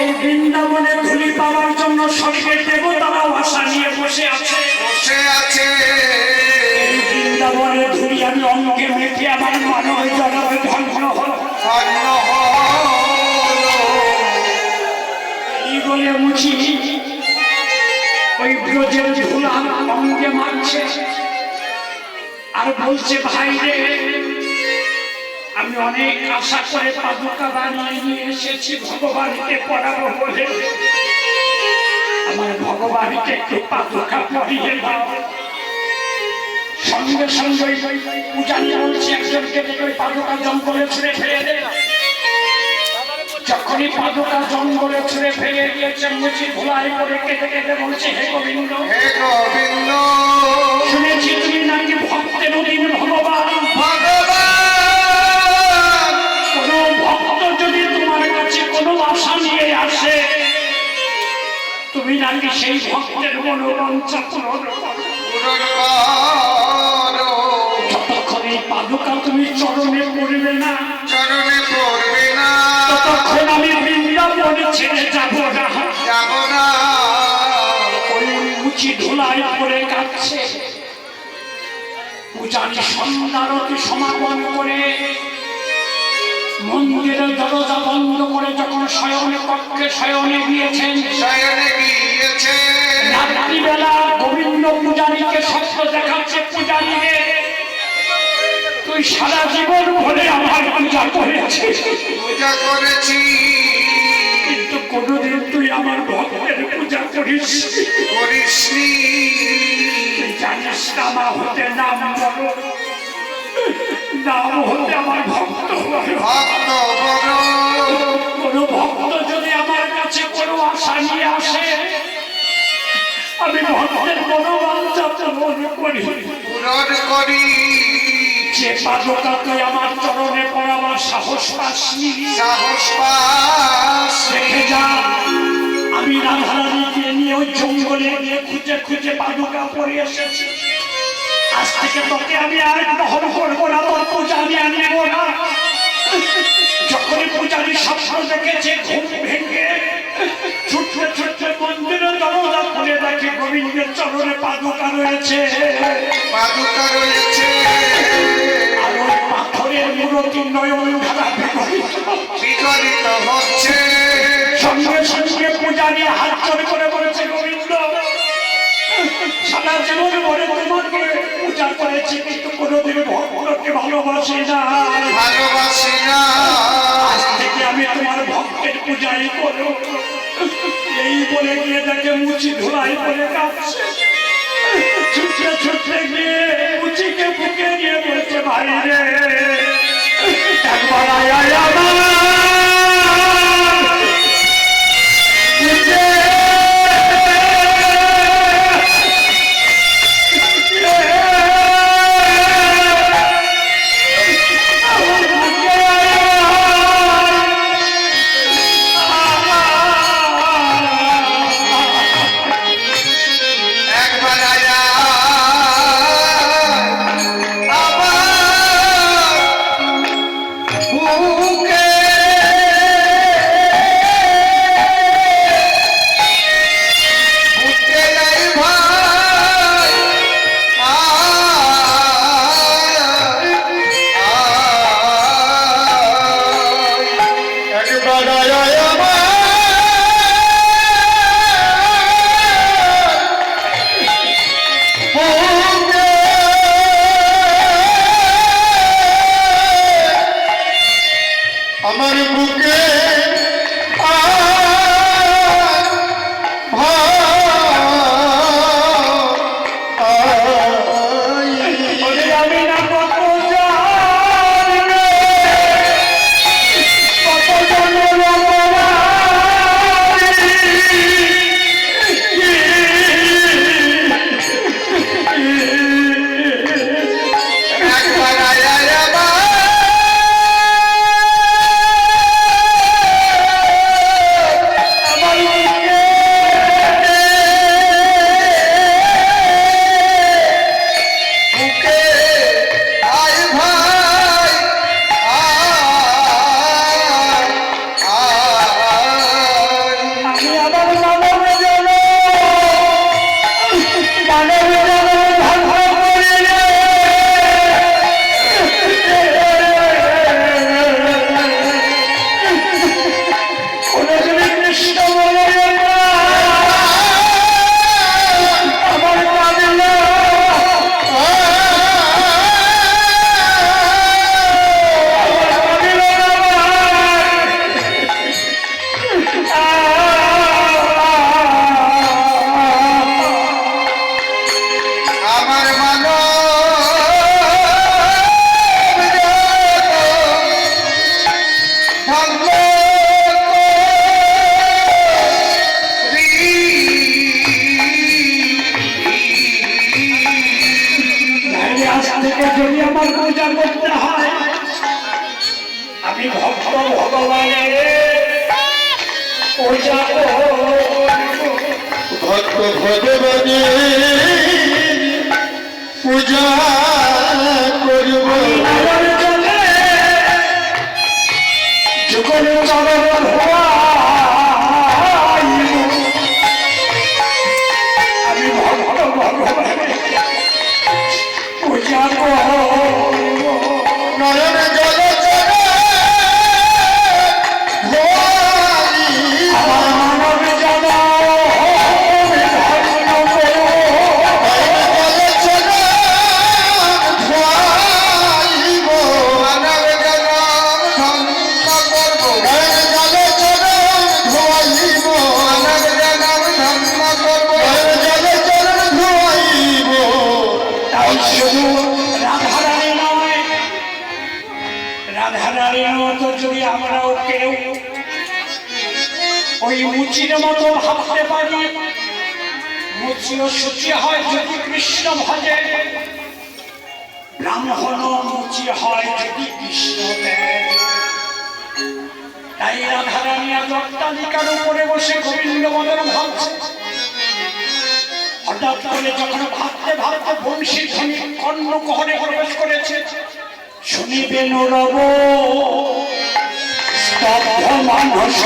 এই বৃন্দাবনে ধুলি পাওয়ার জন্য স্বর্গের দেবতারাও আশা নিয়ে বসে আছে। এই বৃন্দাবনে ধুলি আমি অঙ্গে মেখে আমার মানব জনমে ধন্য হল। এই বলে মুছি ওই ব্রজের ধুলা অঙ্গে মারছে আর বলছে, ভাই রে, আমি অনেক আশা করে পাদুকা বানিয়ে নিয়ে এসেছি ভগবানকে পড়াবো বলে। আমার ভগবানকে একটু পাদুকা পরিয়ে দাও। সঙ্গে সঙ্গে পূজারী বলছে, একজনকে ওই পাদুকা জঙ্গলে ছুঁড়ে ফেলে দে। যখনই পাদুকা জঙ্গলে ছুঁড়ে ফেলে দিয়েছে, মুচি ধুলাই করে কেটে কেটে বলছে, হে গোবিন্দ, শুনেছি তুমি নাকি ভক্তের অধীন ভগবান। কোন ভক্ত যদি তোমার কাছে কোনো আশা নিয়ে আসে, তুমি নাকি সেই ভক্তের মনোবাঞ্ছা পূরণ করো। যতক্ষণ এই পাদুকা তুমি চরণে পড়বে না, ততক্ষণ আমি বৃন্দাবনে ছেড়ে যাবো না। ওই মুচি ধুলাই করে কাঁদছে। পূজারী সন্ধ্যারতি সমাপন করে মন্দিরের দরজা বন্ধ করে যখন শয়নে কক্ষে শয়নে গিয়েছেন, রাত্রিবেলা গোবিন্দ পূজারীকে স্বপ্ন দেখাচ্ছে, পূজারী রে, তুই সারা জীবন ভরে আমার পূজা করেছিস, কিন্তু কোনদিন তুই আমার ভক্তের পূজা করিসনি। তুই জানিস না, আমার হতে নাম বড়, নাম হতে আমার ভক্ত। কোন ভক্ত যদি আমার কাছে কোনো আশা নিয়ে আসে, আমি ভক্তের মনোবাঞ্ছা পূরণ করি। যে পাদুকা তুই আমার চরণে পড়াবার সাহস পাসনি, দেখে যা, আমি রাধারানীকে নিয়ে ওই জঙ্গলে গিয়ে খুঁজে খুঁজে পাদুকা পরে এসেছি। আজ থেকে তোকে আমি আর গ্রহণ করবো না, তোর পূজা আমি আনব না। যখনই পূজারী স্বপ্ন দেখেছে, ঘুম ভেঙে ছুটতে ছুটতে মন্দিরের দরজা খুলে দেখে গোবিন্দের চরণে পাদুকা রয়েছে। আর ওই পাথরের মূর্তি নয়ন ধারা বিগলিত হচ্ছে। সঙ্গে সঙ্গে পূজারী হাত জোড় করে বলেছে, গোবিন্দ, সারা জীবন ভরে তোমাকে পূজা করেছি, কিন্তু কোনোদিন ভক্তকে ভালোবাসি না। আজ থেকে আমি তোমার ভক্তের পূজাই করো। এই বলে গিয়ে দেখে মুচি ধুলাই করে কাঁদছে। ছুটে ছুটে গিয়ে মুচিকে বুকে নিয়ে বলছে, ভাই রে, একবার বুকে ভক্ত ভগবানে পূজা করব যখন চরণ আমি ভক্ত ভগবানের পূজা করব নয়ন জল চলে মানব জানা রাধারানীর মতো যদি আমরাও কেউ ওই মুচির মতো ভাবতে পারি, মুচিও সুচি হয় যদি কৃষ্ণ ভজে, ব্রাহ্মণ মুচি হয় যদি কৃষ্ণ দেয়। তাই রাধারানী আজ অট্টালিকার উপরে বসে গোবিন্দ মদন ভাবছে। হঠাৎ করে যখন ভাবতে ভাবতে বংশী ধ্বনি কর্ণকুহরে প্রবেশ করেছে, শুনিবেন রব স্তব্ধ মানস